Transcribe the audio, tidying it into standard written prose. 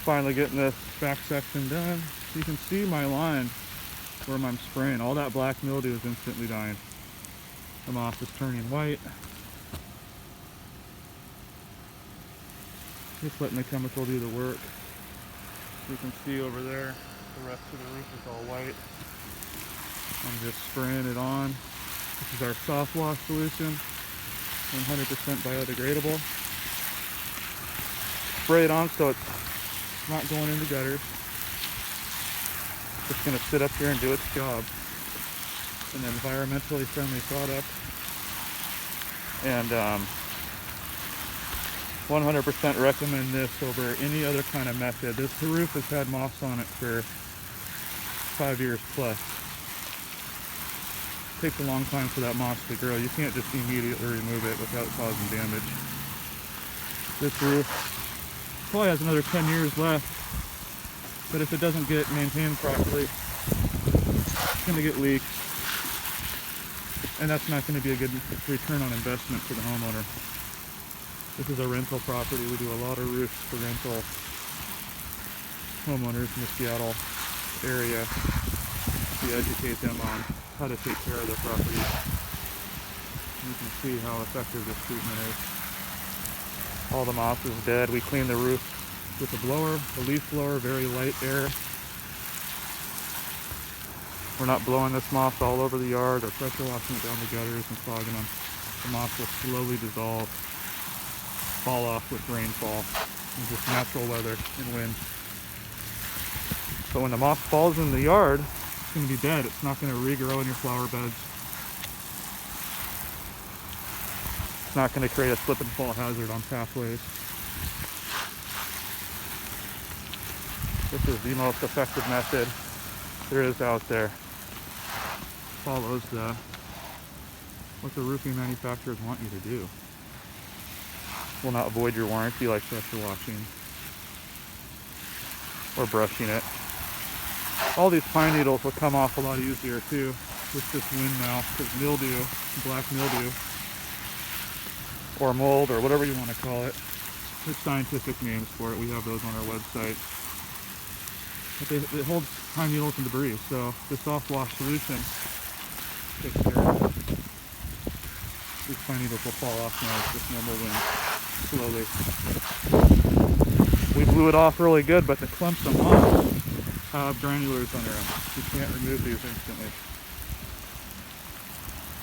Finally getting this back section done. You can see my line where I'm spraying. All that black mildew is instantly dying. The moss is turning white. Just letting the chemical do the work. You can see over there, the rest of the roof is all white. I'm just spraying it on. This is our soft wash solution, 100% biodegradable. Spray it on so it's not going into gutters. It's going to sit up here and do its job. An environmentally friendly product. And 100% recommend this over any other kind of method. The roof has had moss on it for 5 years plus. It takes a long time for that moss to grow. You can't just immediately remove it without causing damage. This roof probably has another 10 years left, but if it doesn't get maintained properly, it's going to get leaks, and that's not going to be a good return on investment for the homeowner. This is a rental property. We do a lot of roofs for rental homeowners in the Seattle area. We educate them on how to take care of their property. You can see how effective this treatment is. All the moss is dead. We clean the roof with a blower, a leaf blower, very light air. We're not blowing this moss all over the yard or pressure washing it down the gutters and clogging them. The moss will slowly dissolve, fall off with rainfall and just natural weather and wind. But when the moss falls in the yard, it's going to be dead. It's not going to regrow in your flower beds. It's not going to create a slip and fall hazard on pathways. This is the most effective method there is out there. Follows what the roofing manufacturers want you to do. Will not void your warranty like pressure washing or brushing it. All these pine needles will come off a lot easier too with this wind now, because mildew, black mildew, or mold, or whatever you want to call it. There's scientific names for it. We have those on our website. But it holds pine needles and debris, so the soft wash solution takes care of it. These pine needles will fall off now with just normal wind, slowly. We blew it off really good, but the clumps of moss have granulars under them. You can't remove these instantly.